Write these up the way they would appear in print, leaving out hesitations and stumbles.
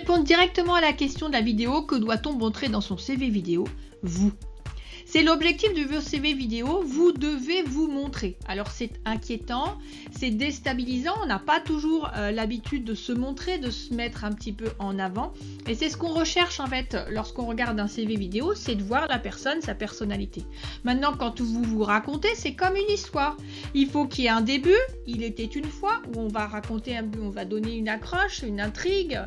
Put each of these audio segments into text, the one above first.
répondre directement à la question de la vidéo, que doit-on montrer dans son CV vidéo? Vous. C'est l'objectif de vos CV vidéo, vous devez vous montrer. Alors c'est inquiétant, c'est déstabilisant, on n'a pas toujours l'habitude de se montrer, de se mettre un petit peu en avant. Et c'est ce qu'on recherche en fait lorsqu'on regarde un CV vidéo, c'est de voir la personne, sa personnalité. Maintenant quand vous vous racontez, c'est comme une histoire. Il faut qu'il y ait un début, il était une fois, où on va raconter, on va donner une accroche, une intrigue,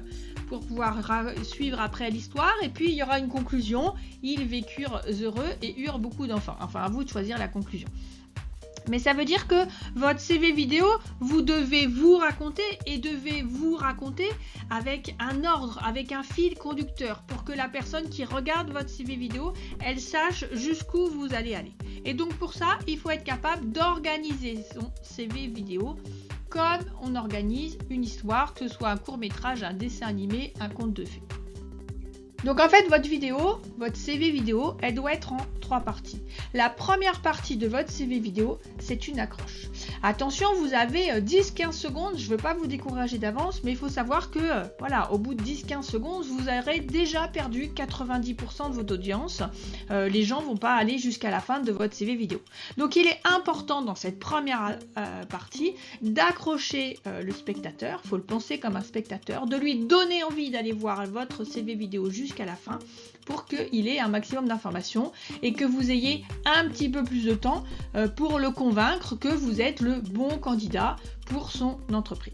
pour pouvoir suivre après l'histoire, et puis il y aura une conclusion, ils vécurent heureux et eurent beaucoup d'enfants. Enfin, à vous de choisir la conclusion. Mais ça veut dire que votre CV vidéo, vous devez vous raconter et devez vous raconter avec un ordre, avec un fil conducteur pour que la personne qui regarde votre CV vidéo, elle sache jusqu'où vous allez aller. Et donc pour ça, il faut être capable d'organiser son CV vidéo comme on organise une histoire, que ce soit un court-métrage, un dessin animé, un conte de fées. Donc en fait, votre vidéo, votre CV vidéo, elle doit être en 3 parties. La première partie de votre CV vidéo, c'est une accroche. Attention, vous avez 10-15 secondes, je ne veux pas vous décourager d'avance, mais il faut savoir que, voilà, au bout de 10-15 secondes, vous aurez déjà perdu 90% de votre audience. Les gens ne vont pas aller jusqu'à la fin de votre CV vidéo. Donc il est important dans cette première partie d'accrocher le spectateur, il faut le penser comme un spectateur, de lui donner envie d'aller voir votre CV vidéo jusqu'à la fin pour qu'il ait un maximum d'informations et que vous ayez un petit peu plus de temps pour le convaincre que vous êtes le bon candidat pour son entreprise.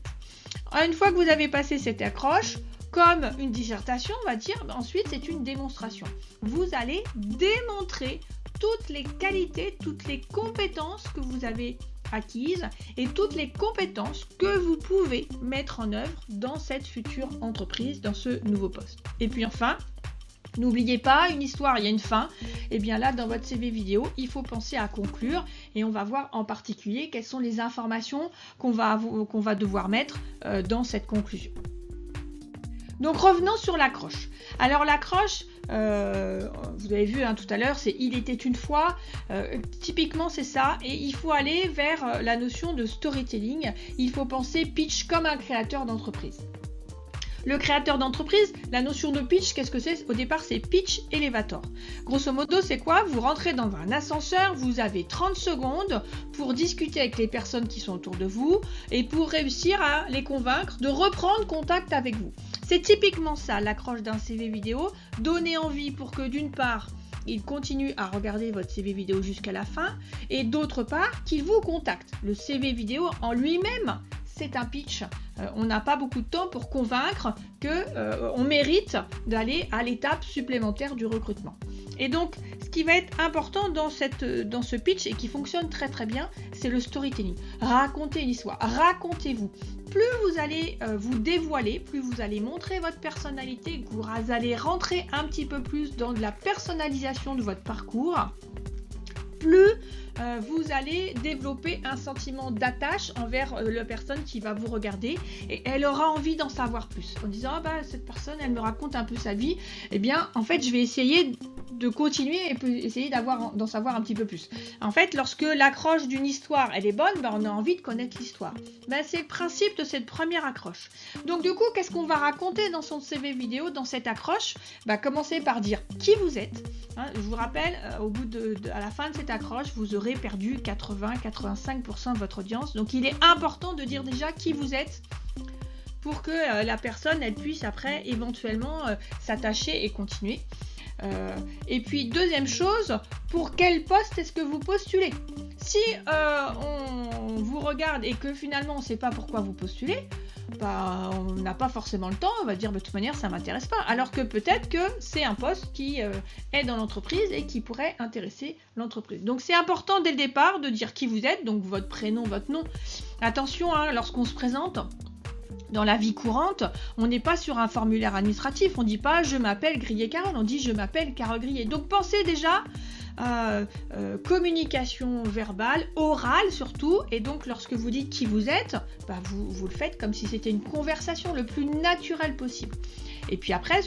Une fois que vous avez passé cette accroche, comme une dissertation, on va dire, ensuite c'est une démonstration. Vous allez démontrer toutes les qualités, toutes les compétences que vous avez acquises et toutes les compétences que vous pouvez mettre en œuvre dans cette future entreprise, dans ce nouveau poste. Et puis enfin, n'oubliez pas, une histoire, il y a une fin. Et bien là, dans votre CV vidéo, il faut penser à conclure et on va voir en particulier quelles sont les informations qu'on va devoir mettre dans cette conclusion. Donc revenons sur l'accroche. Alors l'accroche, vous avez vu tout à l'heure, c'est « il était une fois ». Typiquement c'est ça, et il faut aller vers la notion de storytelling. Il faut penser pitch comme un créateur d'entreprise. Le créateur d'entreprise, la notion de pitch, qu'est-ce que c'est? Au départ, c'est pitch elevator. Grosso modo, c'est quoi? Vous rentrez dans un ascenseur, vous avez 30 secondes pour discuter avec les personnes qui sont autour de vous et pour réussir à les convaincre de reprendre contact avec vous. C'est typiquement ça, l'accroche d'un CV vidéo. Donner envie pour que d'une part, il continue à regarder votre CV vidéo jusqu'à la fin et d'autre part, qu'il vous contacte. Le CV vidéo en lui-même, c'est un pitch. On n'a pas beaucoup de temps pour convaincre qu'on mérite d'aller à l'étape supplémentaire du recrutement. Et donc, ce qui va être important dans ce pitch et qui fonctionne très très bien, c'est le storytelling. Racontez une histoire, racontez-vous. Plus vous allez vous dévoiler, plus vous allez montrer votre personnalité, que vous allez rentrer un petit peu plus dans de la personnalisation de votre parcours, plus vous allez développer un sentiment d'attache envers la personne qui va vous regarder et elle aura envie d'en savoir plus. En disant, ah bah, cette personne, elle me raconte un peu sa vie, eh bien, en fait, je vais essayer de continuer et essayer d'en savoir un petit peu plus. En fait, lorsque l'accroche d'une histoire, elle est bonne, ben, on a envie de connaître l'histoire. Ben, c'est le principe de cette première accroche. Donc, du coup, qu'est-ce qu'on va raconter dans son CV vidéo, dans cette accroche? Ben, commencez par dire qui vous êtes. Je vous rappelle, à la fin de cette accroche, vous aurez perdu 80-85% de votre audience. Donc, il est important de dire déjà qui vous êtes pour que la personne, elle puisse après éventuellement s'attacher et continuer. Et puis, deuxième chose, pour quel poste est-ce que vous postulez? Si on vous regarde et que finalement on ne sait pas pourquoi vous postulez, bah, on n'a pas forcément le temps, on va dire de toute manière ça ne m'intéresse pas, alors que peut-être que c'est un poste qui est dans l'entreprise et qui pourrait intéresser l'entreprise. Donc c'est important dès le départ de dire qui vous êtes, donc votre prénom, votre nom. Attention, lorsqu'on se présente dans la vie courante, on n'est pas sur un formulaire administratif, on ne dit pas je m'appelle Grillet-Carole, on dit je m'appelle Carole Grillet. Donc pensez déjà communication verbale, orale surtout, et donc lorsque vous dites qui vous êtes, bah vous le faites comme si c'était une conversation le plus naturelle possible. Et puis après,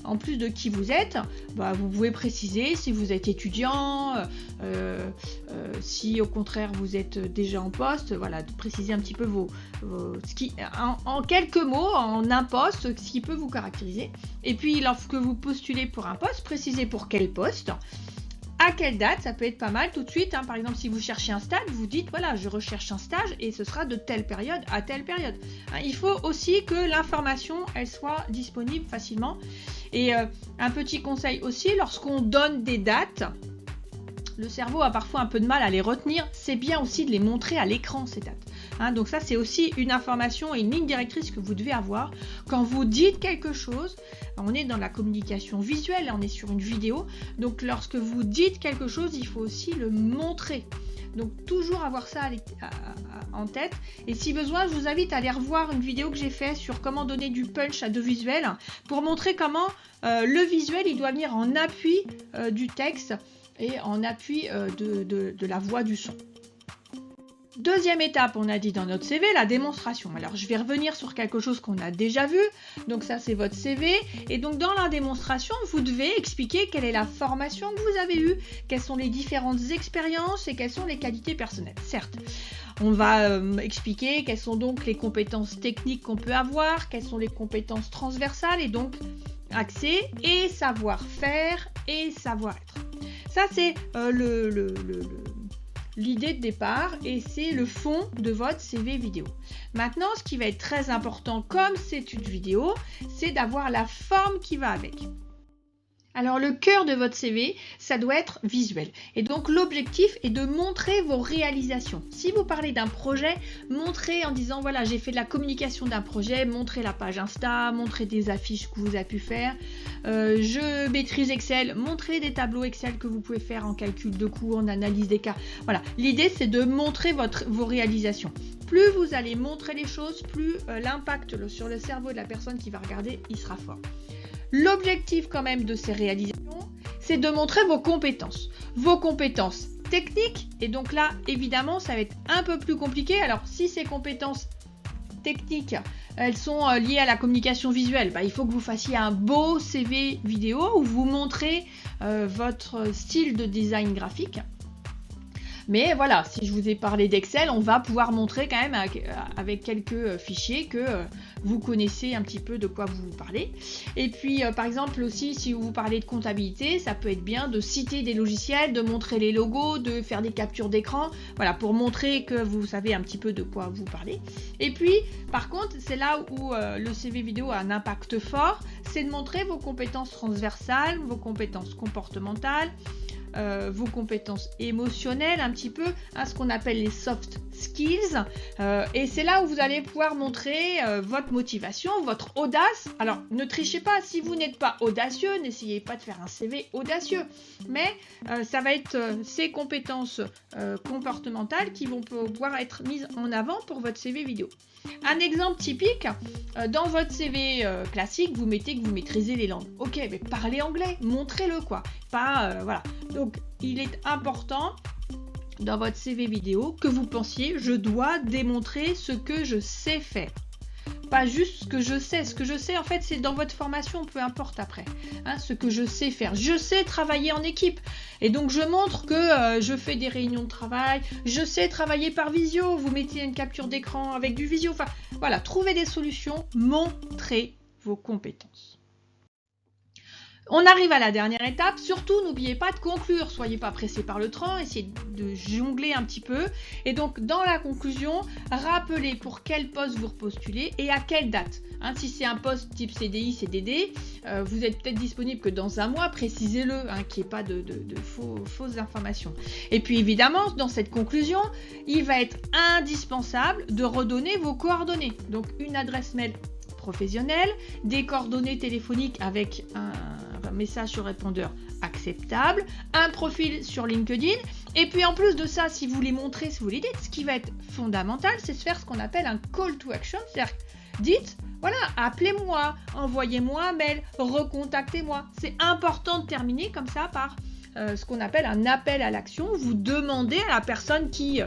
en plus de qui vous êtes, vous pouvez préciser si vous êtes étudiant, si au contraire vous êtes déjà en poste, voilà, de préciser un petit peu en quelques mots, en un poste, ce qui peut vous caractériser. Et puis lorsque vous postulez pour un poste, précisez pour quel poste. À quelle date, ça peut être pas mal tout de suite. Par exemple, si vous cherchez un stage, vous dites voilà, je recherche un stage et ce sera de telle période à telle période. Il faut aussi que l'information, elle soit disponible facilement. Et un petit conseil aussi, lorsqu'on donne des dates, le cerveau a parfois un peu de mal à les retenir. C'est bien aussi de les montrer à l'écran, ces dates. Donc ça, c'est aussi une information et une ligne directrice que vous devez avoir. Quand vous dites quelque chose, on est dans la communication visuelle, là, on est sur une vidéo. Donc lorsque vous dites quelque chose, il faut aussi le montrer. Donc toujours avoir ça en tête. Et si besoin, je vous invite à aller revoir une vidéo que j'ai faite sur comment donner du punch à deux visuels pour montrer comment le visuel, il doit venir en appui du texte et en appui de la voix du son. Deuxième étape, on a dit dans notre CV, la démonstration. Alors, je vais revenir sur quelque chose qu'on a déjà vu. Donc ça, c'est votre CV. Et donc, dans la démonstration, vous devez expliquer quelle est la formation que vous avez eue, quelles sont les différentes expériences et quelles sont les qualités personnelles. Certes, on va expliquer quelles sont donc les compétences techniques qu'on peut avoir, quelles sont les compétences transversales et donc axées et savoir-faire et savoir-être. Ça, c'est l'idée de départ et c'est le fond de votre CV vidéo. Maintenant, ce qui va être très important comme c'est une vidéo, c'est d'avoir la forme qui va avec. Alors le cœur de votre CV, ça doit être visuel. Et donc l'objectif est de montrer vos réalisations. Si vous parlez d'un projet, montrez en disant voilà, j'ai fait de la communication d'un projet, montrez la page Insta, montrez des affiches que vous avez pu faire. Je maîtrise Excel, montrez des tableaux Excel que vous pouvez faire en calcul de coûts, en analyse des cas. Voilà, l'idée c'est de montrer vos réalisations. Plus vous allez montrer les choses, plus l'impact sur le cerveau de la personne qui va regarder, il sera fort. L'objectif quand même de ces réalisations, c'est de montrer vos compétences techniques. Et donc là, évidemment, ça va être un peu plus compliqué. Alors, si ces compétences techniques, elles sont liées à la communication visuelle, il faut que vous fassiez un beau CV vidéo où vous montrez votre style de design graphique. Mais voilà, si je vous ai parlé d'Excel, on va pouvoir montrer quand même avec quelques fichiers que vous connaissez un petit peu de quoi vous parlez. Et puis, par exemple aussi, si vous parlez de comptabilité, ça peut être bien de citer des logiciels, de montrer les logos, de faire des captures d'écran, voilà, pour montrer que vous savez un petit peu de quoi vous parlez. Et puis, par contre, c'est là où le CV vidéo a un impact fort, c'est de montrer vos compétences transversales, vos compétences comportementales, vos compétences émotionnelles un petit peu, ce qu'on appelle les soft skills, et c'est là où vous allez pouvoir montrer votre motivation, votre audace. Alors ne trichez pas, si vous n'êtes pas audacieux, n'essayez pas de faire un CV audacieux, mais ça va être ces compétences comportementales qui vont pouvoir être mises en avant pour votre CV vidéo. Un exemple typique, dans votre CV classique, vous mettez que vous maîtrisez les langues. Ok, mais parlez anglais, montrez-le quoi. Pas, voilà. Donc, il est important dans votre CV vidéo que vous pensiez, je dois démontrer ce que je sais faire. Pas juste ce que je sais. Ce que je sais, en fait, c'est dans votre formation, peu importe après. Ce que je sais faire. Je sais travailler en équipe. Et donc, je montre que je fais des réunions de travail. Je sais travailler par visio. Vous mettez une capture d'écran avec du visio. Enfin, voilà, trouvez des solutions. Montrez vos compétences. On arrive à la dernière étape, surtout n'oubliez pas de conclure, soyez pas pressés par le train, essayez de jongler un petit peu. Et donc dans la conclusion, rappelez pour quel poste vous repostulez et à quelle date. Si c'est un poste type CDI, CDD, vous êtes peut-être disponible que dans un mois, précisez-le, qu'il n'y ait pas de fausses informations. Et puis évidemment, dans cette conclusion, il va être indispensable de redonner vos coordonnées. Donc une adresse mail professionnelle, des coordonnées téléphoniques avec un message sur répondeur acceptable, un profil sur LinkedIn, et puis en plus de ça, si vous les montrez, si vous les dites, ce qui va être fondamental, c'est de faire ce qu'on appelle un call to action, c'est-à-dire dites, voilà, appelez-moi, envoyez-moi un mail, recontactez-moi. C'est important de terminer comme ça par ce qu'on appelle un appel à l'action. Vous demandez à la personne qui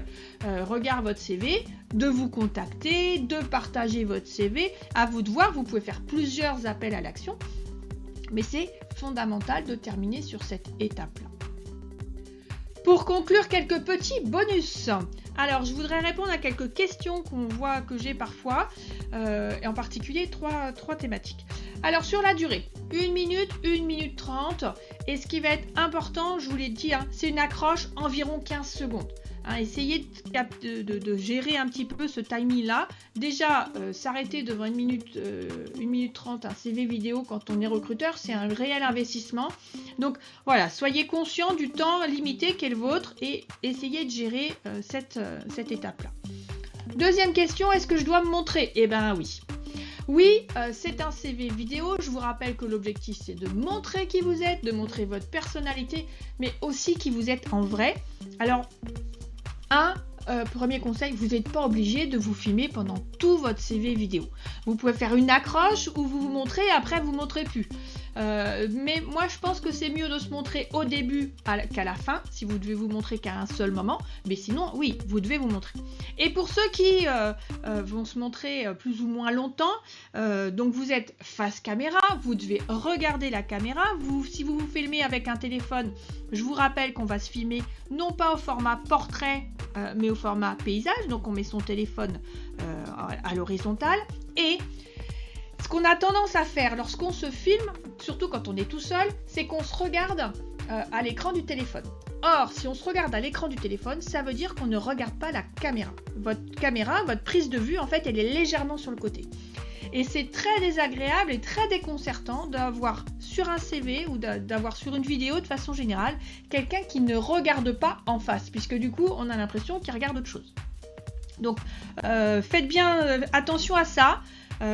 regarde votre CV de vous contacter, de partager votre CV. À vous de voir, vous pouvez faire plusieurs appels à l'action, mais c'est fondamental de terminer sur cette étape-là. Pour conclure, quelques petits bonus. Alors, je voudrais répondre à quelques questions que j'ai parfois, et en particulier trois thématiques. Alors, sur la durée, 1 minute, 1 minute 30. Et ce qui va être important, je vous l'ai dit, c'est une accroche environ 15 secondes. Essayez de gérer un petit peu ce timing-là. Déjà, s'arrêter devant 1 minute 30, un CV vidéo quand on est recruteur, c'est un réel investissement. Donc voilà, soyez conscient du temps limité qu'est le vôtre et essayez de gérer cette étape-là. Deuxième question, est-ce que je dois me montrer? Eh bien oui. Oui, c'est un CV vidéo. Je vous rappelle que l'objectif, c'est de montrer qui vous êtes, de montrer votre personnalité, mais aussi qui vous êtes en vrai. Alors, premier conseil, vous n'êtes pas obligé de vous filmer pendant tout votre CV vidéo. Vous pouvez faire une accroche où vous vous montrez et après vous ne montrez plus. Mais moi je pense que c'est mieux de se montrer au début qu'à la fin, si vous devez vous montrer qu'à un seul moment. Mais sinon, oui, vous devez vous montrer. Et pour ceux qui vont se montrer plus ou moins longtemps, donc vous êtes face caméra, vous devez regarder la caméra. Si vous vous filmez avec un téléphone, je vous rappelle qu'on va se filmer non pas au format portrait, mais au format paysage. Donc on met son téléphone à l'horizontale. Et ce qu'on a tendance à faire lorsqu'on se filme, surtout quand on est tout seul, c'est qu'on se regarde à l'écran du téléphone. Or, si on se regarde à l'écran du téléphone, ça veut dire qu'on ne regarde pas la caméra. Votre prise de vue, en fait, elle est légèrement sur le côté. Et c'est très désagréable et très déconcertant d'avoir sur un CV ou d'avoir sur une vidéo de façon générale quelqu'un qui ne regarde pas en face, puisque du coup, on a l'impression qu'il regarde autre chose. Donc, faites bien attention à ça.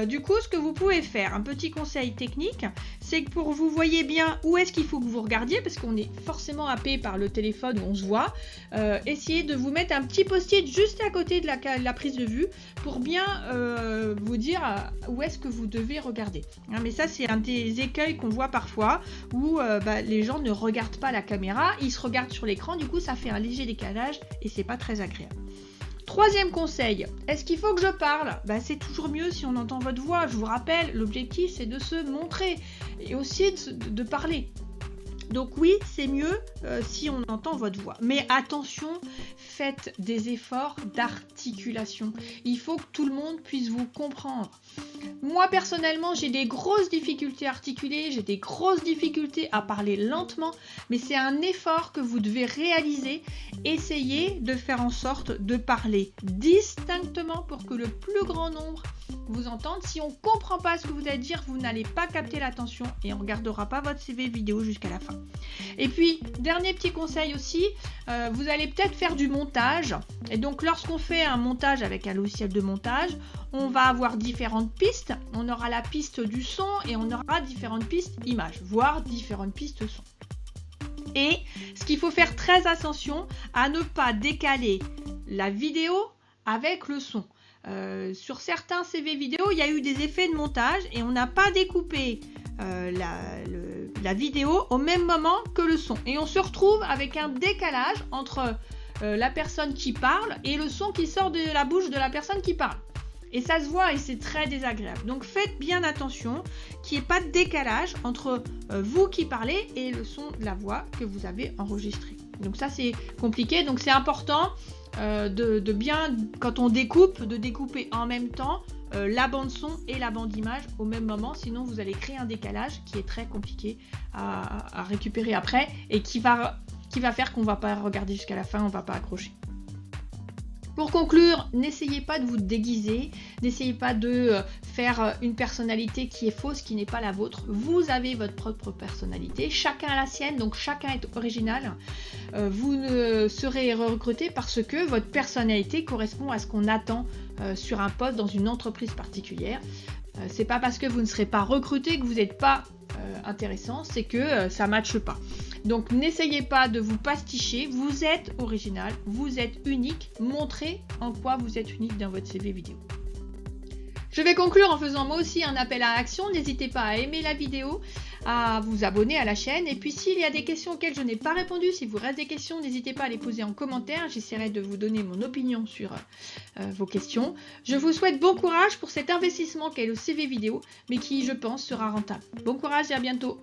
Du coup, ce que vous pouvez faire, un petit conseil technique, c'est que pour vous voyez bien où est-ce qu'il faut que vous regardiez, parce qu'on est forcément happé par le téléphone où on se voit, essayez de vous mettre un petit post-it juste à côté de la prise de vue pour bien vous dire où est-ce que vous devez regarder. Mais ça, c'est un des écueils qu'on voit parfois où les gens ne regardent pas la caméra, ils se regardent sur l'écran, du coup ça fait un léger décalage et c'est pas très agréable. Troisième conseil, est-ce qu'il faut que je parle? C'est toujours mieux si on entend votre voix. Je vous rappelle, l'objectif c'est de se montrer et aussi de parler. Donc oui, c'est mieux si on entend votre voix. Mais attention, faites des efforts d'articulation. Il faut que tout le monde puisse vous comprendre. Moi, personnellement, j'ai des grosses difficultés à articuler, j'ai des grosses difficultés à parler lentement, mais c'est un effort que vous devez réaliser. Essayez de faire en sorte de parler distinctement pour que le plus grand nombre vous entende. Si on ne comprend pas ce que vous allez dire, vous n'allez pas capter l'attention et on ne regardera pas votre CV vidéo jusqu'à la fin. Et puis, dernier petit conseil aussi, vous allez peut-être faire du montage. Et donc, lorsqu'on fait un montage avec un logiciel de montage, on va avoir différentes pistes. On aura la piste du son et on aura différentes pistes images, voire différentes pistes son. Et ce qu'il faut faire très attention à ne pas décaler la vidéo avec le son. Sur certains CV vidéo, il y a eu des effets de montage et on n'a pas découpé la vidéo au même moment que le son. Et on se retrouve avec un décalage entre la personne qui parle et le son qui sort de la bouche de la personne qui parle. Et ça se voit et c'est très désagréable. Donc faites bien attention qu'il n'y ait pas de décalage entre vous qui parlez et le son de la voix que vous avez enregistré. Donc ça c'est compliqué, donc c'est important de bien, quand on découpe, de découper en même temps la bande son et la bande image au même moment, sinon vous allez créer un décalage qui est très compliqué à récupérer après et qui va faire qu'on ne va pas regarder jusqu'à la fin, on ne va pas accrocher. Pour conclure, n'essayez pas de vous déguiser, n'essayez pas de faire une personnalité qui est fausse, qui n'est pas la vôtre. Vous avez votre propre personnalité, chacun a la sienne, donc chacun est original. Vous ne serez recruté parce que votre personnalité correspond à ce qu'on attend sur un poste dans une entreprise particulière. C'est pas parce que vous ne serez pas recruté que vous n'êtes pas intéressant, c'est que ça ne matche pas. Donc n'essayez pas de vous pasticher, vous êtes original, vous êtes unique, montrez en quoi vous êtes unique dans votre CV vidéo. Je vais conclure en faisant moi aussi un appel à l'action, n'hésitez pas à aimer la vidéo, à vous abonner à la chaîne. Et puis s'il y a des questions auxquelles je n'ai pas répondu, si vous reste des questions, n'hésitez pas à les poser en commentaire. J'essaierai de vous donner mon opinion sur vos questions. Je vous souhaite bon courage pour cet investissement qu'est le CV vidéo, mais qui, je pense, sera rentable. Bon courage et à bientôt!